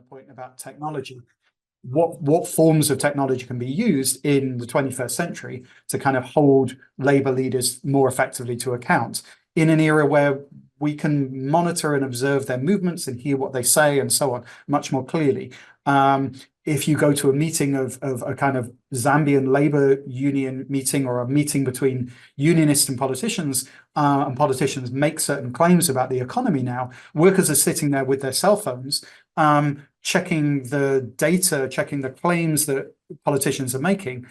point about technology. What forms of technology can be used in the 21st century to kind of hold labor leaders more effectively to account in an era where we can monitor and observe their movements and hear what they say and so on much more clearly. If you go to a meeting of a kind of Zambian labor union meeting, or a meeting between unionists and politicians make certain claims about the economy now, workers are sitting there with their cell phones, checking the data, checking the claims that politicians are making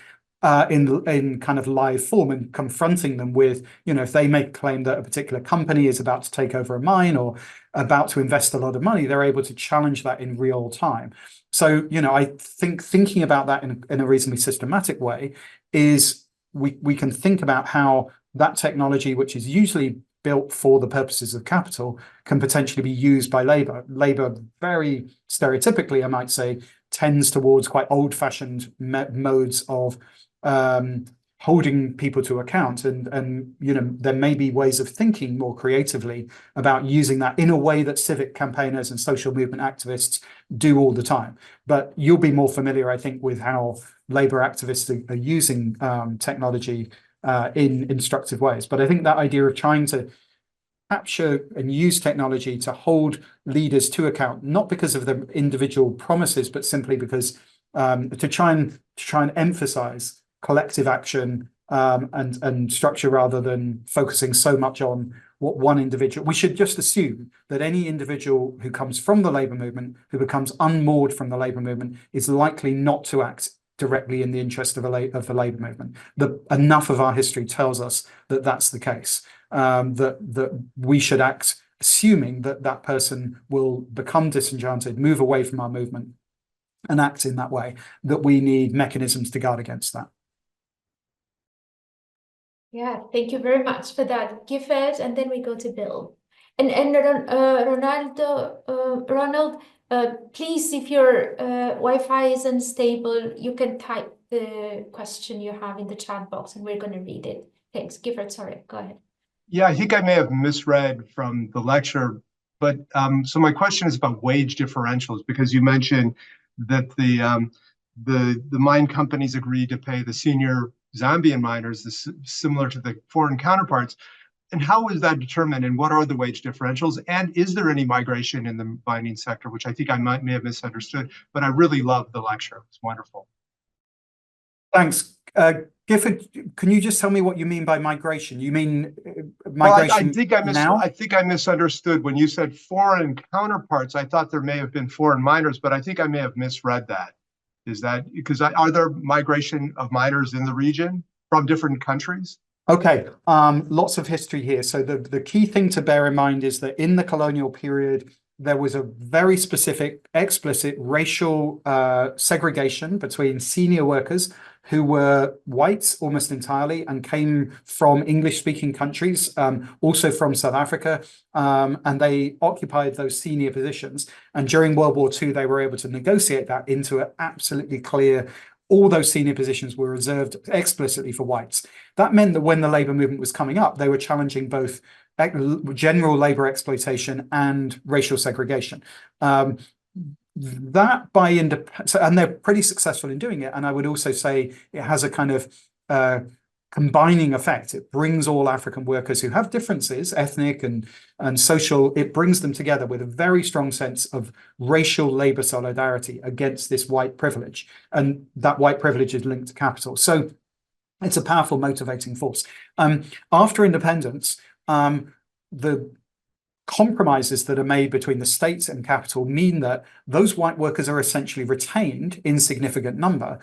in kind of live form, and confronting them with, if they make a claim that a particular company is about to take over a mine or about to invest a lot of money, they're able to challenge that in real time. So, I think thinking about that in a reasonably systematic way is we can think about how that technology, which is usually built for the purposes of capital, can potentially be used by labor. Labor, very stereotypically, I might say, tends towards quite old-fashioned modes of holding people to account, and there may be ways of thinking more creatively about using that in a way that civic campaigners and social movement activists do all the time. But you'll be more familiar, I think, with how labor activists are using technology in instructive ways. But I think that idea of trying to capture and use technology to hold leaders to account, not because of their individual promises, but simply because to try and emphasize collective action and structure, rather than focusing so much on what one individual. We should just assume that any individual who comes from the labor movement, who becomes unmoored from the labor movement, is likely not to act directly in the interest of the labor movement. Enough of our history tells us that that's the case. That we should act assuming that that person will become disenchanted, move away from our movement, and act in that way. That we need mechanisms to guard against that. Yeah, thank you very much for that, Gifford, and then we go to Bill. And Ronald, please, if your Wi-Fi is unstable, you can type the question you have in the chat box, and we're going to read it. Thanks, Gifford. Sorry, go ahead. Yeah, I think I may have misread from the lecture, but so my question is about wage differentials, because you mentioned that the mine companies agreed to pay the senior Zambian miners similar to the foreign counterparts. And how is that determined, and what are the wage differentials? And is there any migration in the mining sector, which I think I may have misunderstood, but I really loved the lecture. It's wonderful. Thanks. Gifford, can you just tell me what you mean by migration? You mean migration now? I think I misunderstood when you said foreign counterparts. I thought there may have been foreign miners, but I think I may have misread that. Is that because are there migration of miners in the region from different countries? Okay, lots of history here. So the key thing to bear in mind is that in the colonial period, there was a very specific, explicit racial segregation between senior workers who were whites almost entirely and came from English-speaking countries, also from South Africa, and they occupied those senior positions. And during World War II, they were able to negotiate that into an absolutely clear, all those senior positions were reserved explicitly for whites. That meant that when the labor movement was coming up, they were challenging both general labor exploitation and racial segregation. That and they're pretty successful in doing it. And I would also say it has a kind of combining effect. It brings all African workers who have differences, ethnic and social, it brings them together with a very strong sense of racial labor solidarity against this white privilege. And that white privilege is linked to capital. So it's a powerful motivating force. After independence, the compromises that are made between the state and capital mean that those white workers are essentially retained in significant number.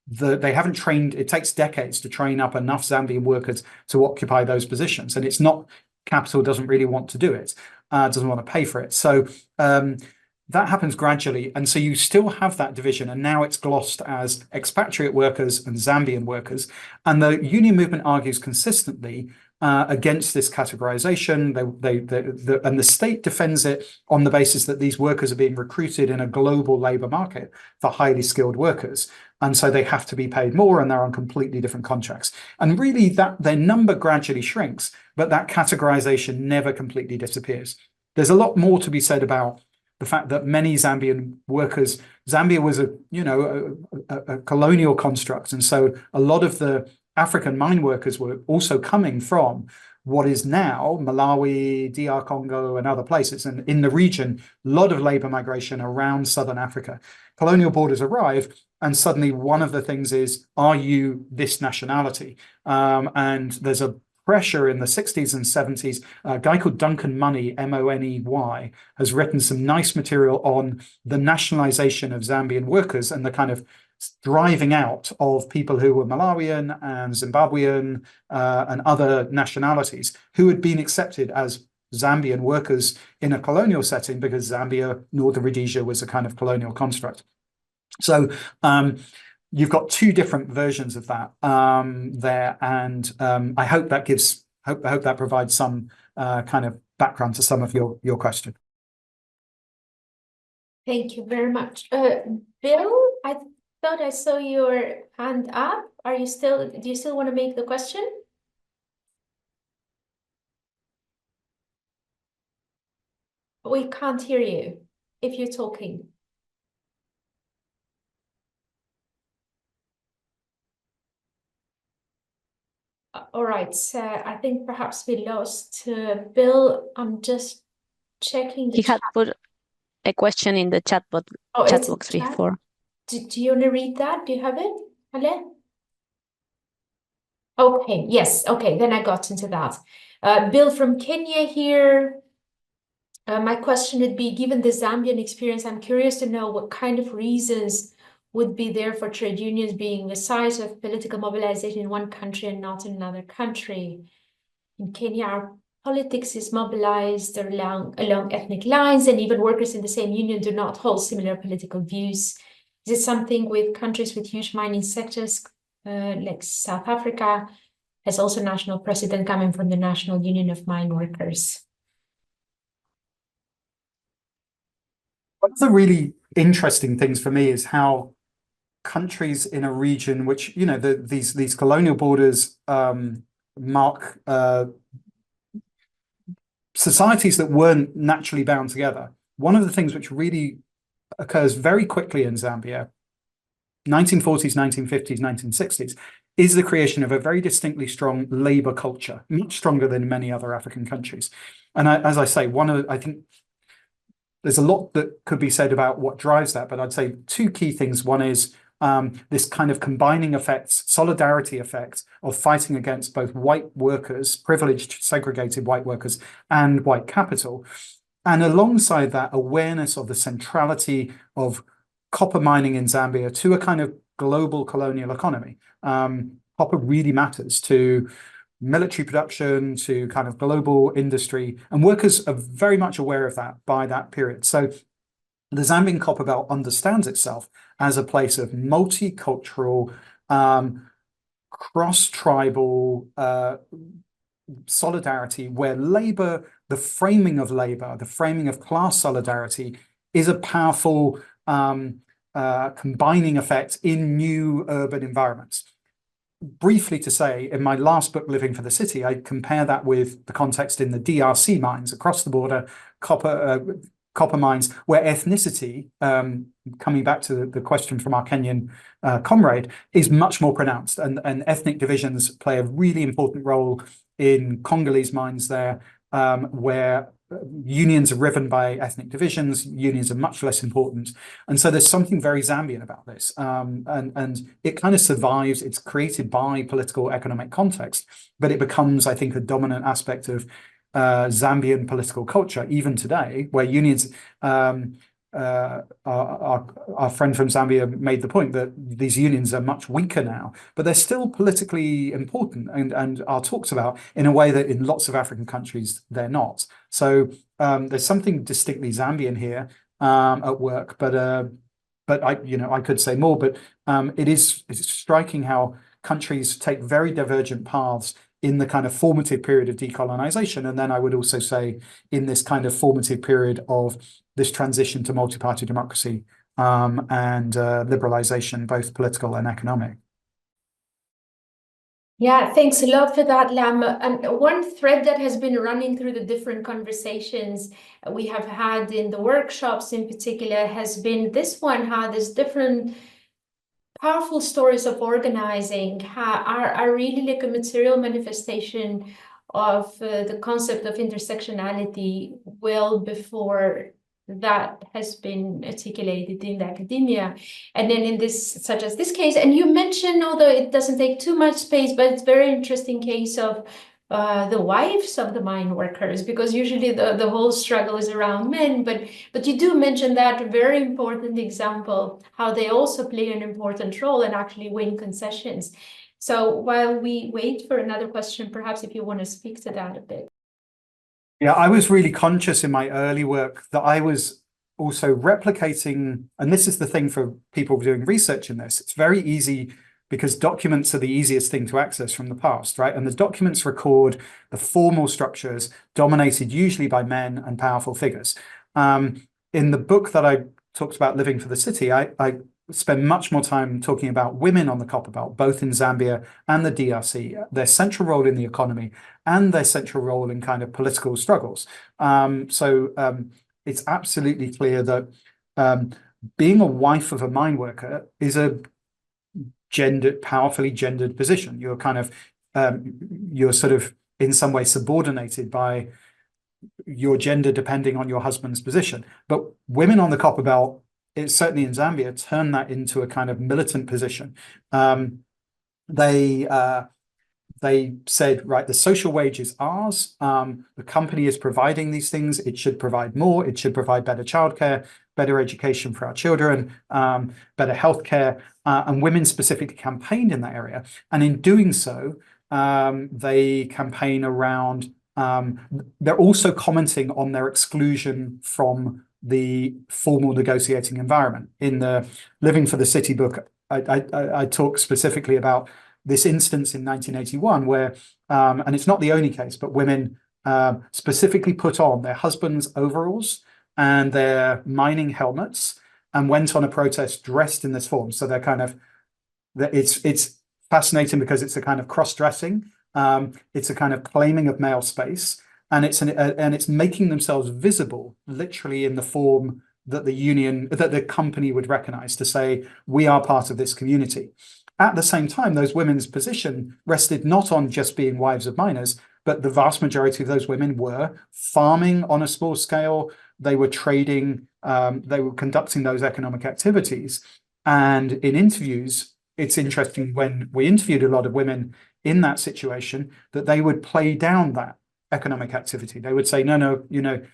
They haven't trained, it takes decades to train up enough Zambian workers to occupy those positions. And it's not, capital doesn't really want to do it, doesn't want to pay for it. So that happens gradually. And so you still have that division, and now it's glossed as expatriate workers and Zambian workers. And the union movement argues consistently against this categorization. And the state defends it on the basis that these workers are being recruited in a global labor market for highly skilled workers. And so they have to be paid more, and they're on completely different contracts. And really that their number gradually shrinks, but that categorization never completely disappears. There's a lot more to be said about the fact that many Zambian workers, Zambia was a colonial construct, and so a lot of the African mine workers were also coming from what is now Malawi, DR Congo, and other places. And in the region, a lot of labor migration around Southern Africa. Colonial borders arrive, and suddenly one of the things is, are you this nationality? And there's a pressure in the 60s and 70s. A guy called Duncan Money, Money, has written some nice material on the nationalization of Zambian workers and the kind of driving out of people who were Malawian and Zimbabwean and other nationalities who had been accepted as Zambian workers in a colonial setting, because Zambia, Northern Rhodesia, was a kind of colonial construct. So you've got two different versions of that there, and I hope that gives, hope that provides some kind of background to some of your question. Thank you very much. Bill, I thought I saw your hand up. Do you still want to make the question? We can't hear you if you're talking. All right, so I think perhaps we lost Bill. I'm just checking the He had chat. put a question in the chat box before. Do you want to read that? Do you have it, Ale? Okay, yes, okay, then I got into that. Bill from Kenya here. My question would be, given the Zambian experience, I'm curious to know what kind of reasons would be there for trade unions being the size of political mobilization in one country and not in another country. In Kenya, our politics is mobilized along ethnic lines, and even workers in the same union do not hold similar political views. Is it something with countries with huge mining sectors, like South Africa, has also national president coming from the National Union of Mine Workers? One of the really interesting things for me is how countries in a region which, you know, these colonial borders mark societies that weren't naturally bound together. One of the things which really occurs very quickly in Zambia, 1940s, 1950s, 1960s, is the creation of a very distinctly strong labor culture, much stronger than many other African countries. And as I say, I think there's a lot that could be said about what drives that, but I'd say two key things. One is this kind of combining effects, solidarity effect of fighting against both white workers, privileged, segregated white workers, and white capital. And alongside that, awareness of the centrality of copper mining in Zambia to a kind of global colonial economy. Copper really matters to military production, to kind of global industry, and workers are very much aware of that by that period. So the Zambian Copper Belt understands itself as a place of multicultural, cross-tribal solidarity, where labor, the framing of labor, the framing of class solidarity is a powerful combining effect in new urban environments. Briefly to say, in my last book, Living for the City, I compare that with the context in the DRC mines across the border, copper mines, where ethnicity, coming back to the question from our Kenyan comrade, is much more pronounced, and ethnic divisions play a really important role in Congolese mines there, where unions are driven by ethnic divisions. Unions are much less important, and so there's something very Zambian about this, and it kind of survives. It's created by political economic context, but it becomes, I think, a dominant aspect of Zambian political culture even today, where unions, our friend from Zambia made the point that these unions are much weaker now, but they're still politically important and are talked about in a way that in lots of African countries they're not. So there's something distinctly Zambian here at work, but I could say more, but it's striking how countries take very divergent paths in the kind of formative period of decolonization. And then I would also say in this kind of formative period of this transition to multi-party democracy and liberalization, both political and economic. Yeah, thanks a lot for that, Lam. And one thread that has been running through the different conversations we have had in the workshops in particular has been this one, how there's different powerful stories of organizing are really like a material manifestation of the concept of intersectionality well before that has been articulated in the academia. And then in this, such as this case, and you mentioned, although it doesn't take too much space, but it's very interesting case of the wives of the mine workers, because usually the whole struggle is around men, but you do mention that very important example, how they also play an important role and actually win concessions. So while we wait for another question, perhaps if you want to speak to that a bit. Yeah, I was really conscious in my early work that I was also replicating, and this is the thing for people doing research in this, it's very easy because documents are the easiest thing to access from the past, right? And the documents record the formal structures dominated usually by men and powerful figures. In the book that I talked about, Living for the City, I spend much more time talking about women on the copper belt, both in Zambia and the DRC, their central role in the economy and their central role in kind of political struggles. It's absolutely clear that being a wife of a mine worker is a powerfully gendered position. You're kind of, you're sort of in some way subordinated by your gender depending on your husband's position. But women on the copper belt, it's certainly in Zambia, turn that into a kind of militant position. They said, right, the social wage is ours. The company is providing these things. It should provide more. It should provide better childcare, better education for our children, better healthcare. And women specifically campaigned in that area. And in doing so, they campaign around, they're also commenting on their exclusion from the formal negotiating environment. In the Living for the City book, I talk specifically about this instance in 1981 where, and it's not the only case, but women specifically put on their husbands' overalls and their mining helmets and went on a protest dressed in this form. So they're kind of, it's fascinating because it's a kind of cross-dressing, it's a kind of claiming of male space, and it's making themselves visible literally in the form that the company would recognize to say, we are part of this community. At the same time, those women's position rested not on just being wives of miners, but the vast majority of those women were farming on a small scale. They were trading, they were conducting those economic activities. And in interviews, it's interesting when we interviewed a lot of women in that situation, that they would play down that economic activity. They would say, no,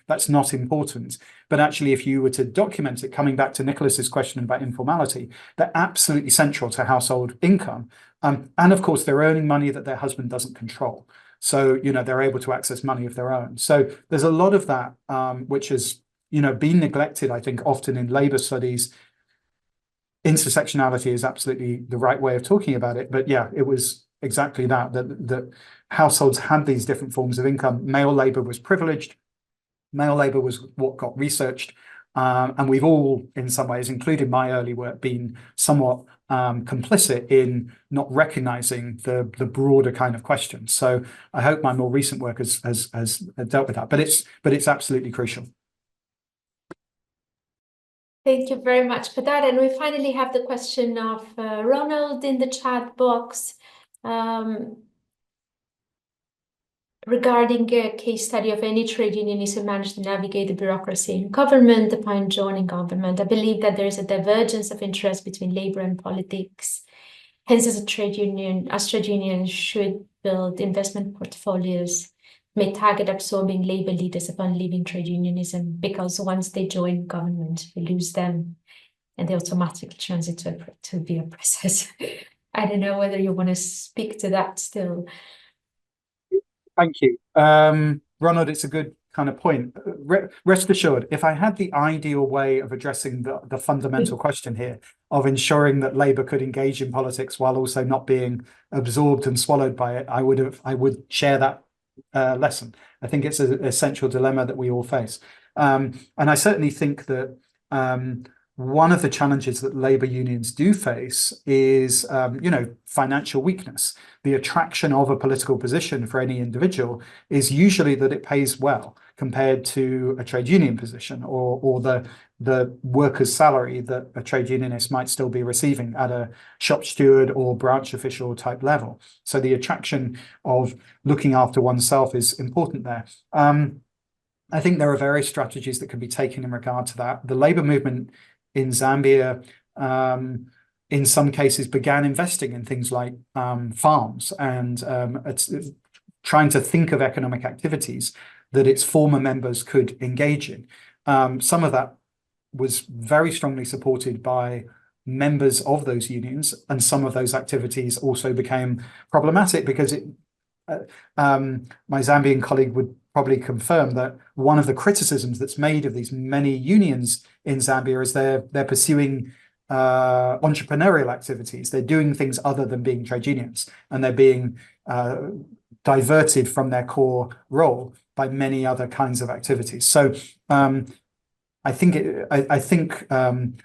that's not important. But actually, if you were to document it, coming back to Nicholas's question about informality, they're absolutely central to household income. And of course, they're earning money that their husband doesn't control. So, they're able to access money of their own. So there's a lot of that, which has, been neglected, I think, often in labor studies. Intersectionality is absolutely the right way of talking about it. But yeah, it was exactly that households had these different forms of income. Male labor was privileged. Male labor was what got researched. And we've all, in some ways, including my early work, been somewhat complicit in not recognizing the broader kind of question. So I hope my more recent work has dealt with that. But it's absolutely crucial. Thank you very much for that. And we finally have the question of Ronald in the chat box regarding a case study of any trade unionist who managed to navigate the bureaucracy in government upon joining government. I believe that there is a divergence of interest between labor and politics. Hence, as trade unions should build investment portfolios, may target absorbing labor leaders upon leaving trade unionism, because once they join government, we lose them and they automatically transit to be oppressors. I don't know whether you want to speak to that still. Thank you. Ronald, it's a good kind of point. Rest assured, if I had the ideal way of addressing the fundamental question here of ensuring that Labour could engage in politics while also not being absorbed and swallowed by it, I would share that lesson. I think it's an essential dilemma that we all face. And I certainly think that one of the challenges that labor unions do face is, financial weakness. The attraction of a political position for any individual is usually that it pays well compared to a trade union position, or the worker's salary that a trade unionist might still be receiving at a shop steward or branch official type level. So the attraction of looking after oneself is important there. I think there are various strategies that can be taken in regard to that. The labor movement in Zambia, in some cases, began investing in things like farms and trying to think of economic activities that its former members could engage in. Some of that was very strongly supported by members of those unions, and some of those activities also became problematic because my Zambian colleague would probably confirm that one of the criticisms that's made of these many unions in Zambia is they're pursuing entrepreneurial activities. They're doing things other than being trade unions, and they're being diverted from their core role by many other kinds of activities. So I think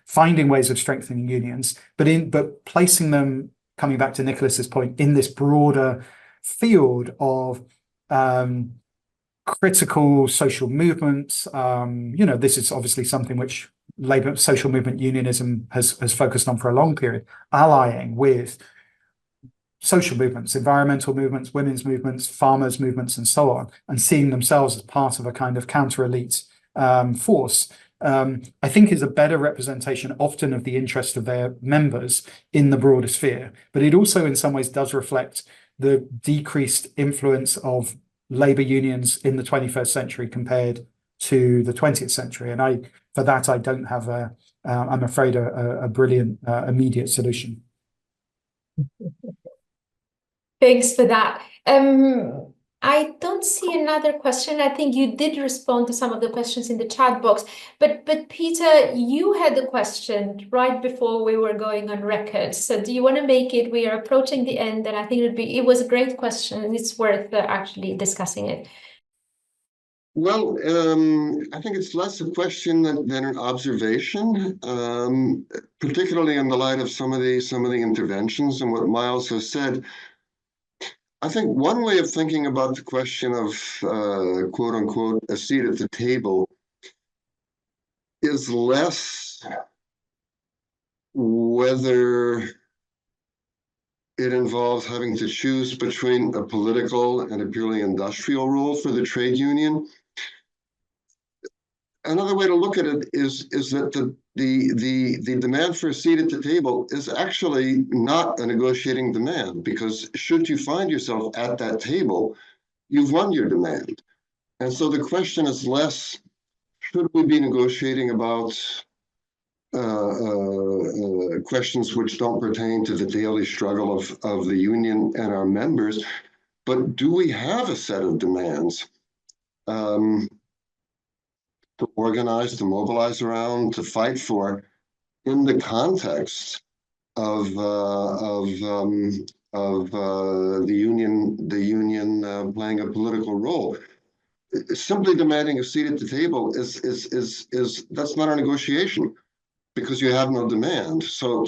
finding ways of strengthening unions, but placing them, coming back to Nicholas's point, in this broader field of critical social movements. This is obviously something which labor social movement unionism has focused on for a long period, allying with social movements, environmental movements, women's movements, farmers' movements, and so on, and seeing themselves as part of a kind of counter-elite force, I think is a better representation often of the interest of their members in the broader sphere. But it also in some ways does reflect the decreased influence of labor unions in the 21st century compared to the 20th century. And for that, I don't have I'm afraid, a brilliant immediate solution. Thanks for that. I don't see another question. I think you did respond to some of the questions in the chat box, but Peter, you had a question right before we were going on record. So do you want to make it? We are approaching the end, and I think it was a great question, and it's worth actually discussing it. Well, I think it's less a question than an observation, particularly in the light of some of the interventions and what Miles has said. I think one way of thinking about the question of quote unquote a seat at the table is less whether it involves having to choose between a political and a purely industrial role for the trade union. Another way to look at it is that the demand for a seat at the table is actually not a negotiating demand, because should you find yourself at that table, you've won your demand. And so the question is less, should we be negotiating about questions which don't pertain to the daily struggle of the union and our members, but do we have a set of demands to organize, to mobilize around, to fight for, in the context of the union playing a political role? Simply demanding a seat at the table is that's not a negotiation, because you have no demand. So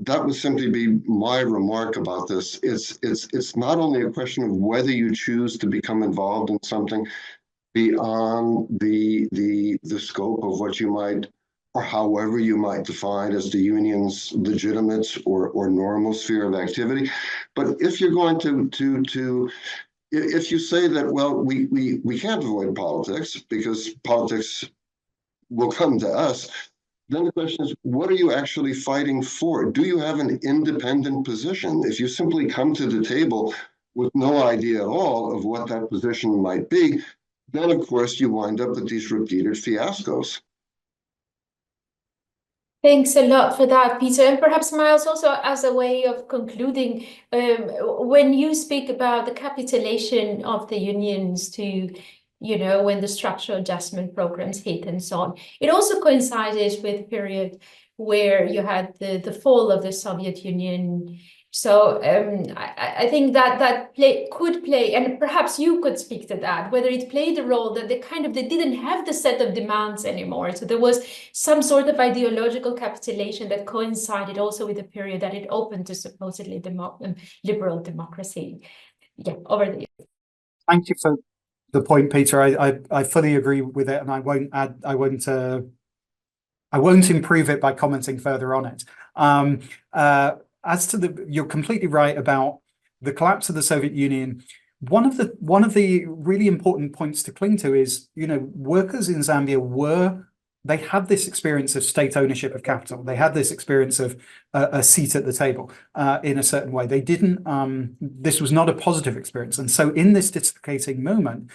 that would simply be my remark about this. It's not only a question of whether you choose to become involved in something beyond the scope of what you might, or however you might define as the union's legitimate or normal sphere of activity. But if you're going to if you say that, well, we can't avoid politics because politics will come to us, then the question is, what are you actually fighting for? Do you have an independent position? If you simply come to the table with no idea at all of what that position might be, then of course you wind up with these repeated fiascos. Thanks a lot for that, Peter. And perhaps, Miles, also as a way of concluding, when you speak about the capitulation of the unions to, when the structural adjustment programs hit and so on, it also coincided with a period where you had the fall of the Soviet Union So I think that could play, and perhaps you could speak to that, whether it played a role that they didn't have the set of demands anymore. So there was some sort of ideological capitulation that coincided also with the period that it opened to supposedly liberal democracy. Yeah, over to you. Thank you for the point, Peter. I fully agree with it, and I won't improve it by commenting further on it. As to you're completely right about the collapse of the Soviet Union. One of the really important points to cling to is, workers in Zambia they had this experience of state ownership of capital. They had this experience of a seat at the table in a certain way. They didn't. This was not a positive experience, and so in this dislocating moment,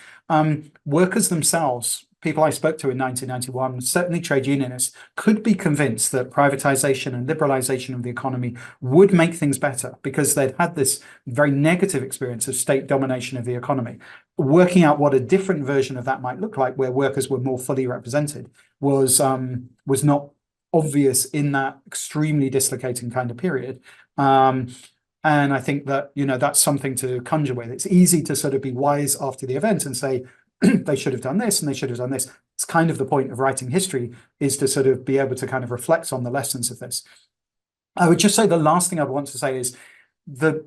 workers themselves, people I spoke to in 1991, certainly trade unionists, could be convinced that privatization and liberalization of the economy would make things better because they'd had this very negative experience of state domination of the economy. Working out what a different version of that might look like, where workers were more fully represented, was not obvious in that extremely dislocating kind of period. And I think that, that's something to conjure with. It's easy to sort of be wise after the event and say, they should have done this and they should have done this. It's kind of the point of writing history, is to sort of be able to kind of reflect on the lessons of this. I would just say the last thing I want to say is the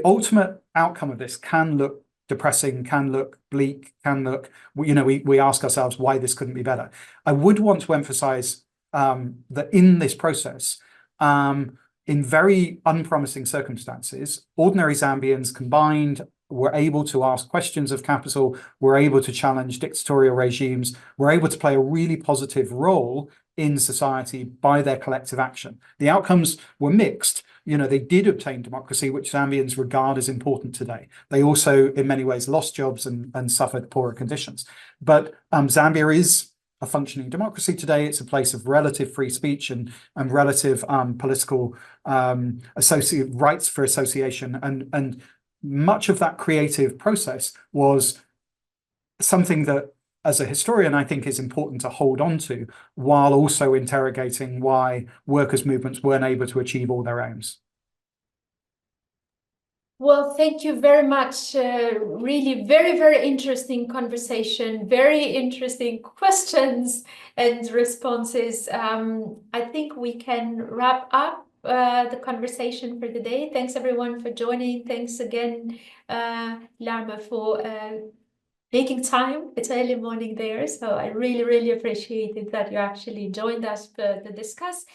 ultimate outcome of this can look depressing, can look bleak, can look, we ask ourselves why this couldn't be better. I would want to emphasize that in this process, in very unpromising circumstances, ordinary Zambians combined were able to ask questions of capital, were able to challenge dictatorial regimes, were able to play a really positive role in society by their collective action. The outcomes were mixed. They did obtain democracy, which Zambians regard as important today. They also, in many ways, lost jobs and suffered poorer conditions. But Zambia is a functioning democracy today. It's a place of relative free speech and relative political rights for association. And much of that creative process was something that, as a historian, I think is important to hold on to, while also interrogating why workers' movements weren't able to achieve all their aims. Well, thank you very much. Really very, very interesting conversation, very interesting questions and responses. I think we can wrap up the conversation for today. Thanks everyone for joining. Thanks again, Larma, for making time. It's early morning there, so I really, really appreciated that you actually joined us to discuss.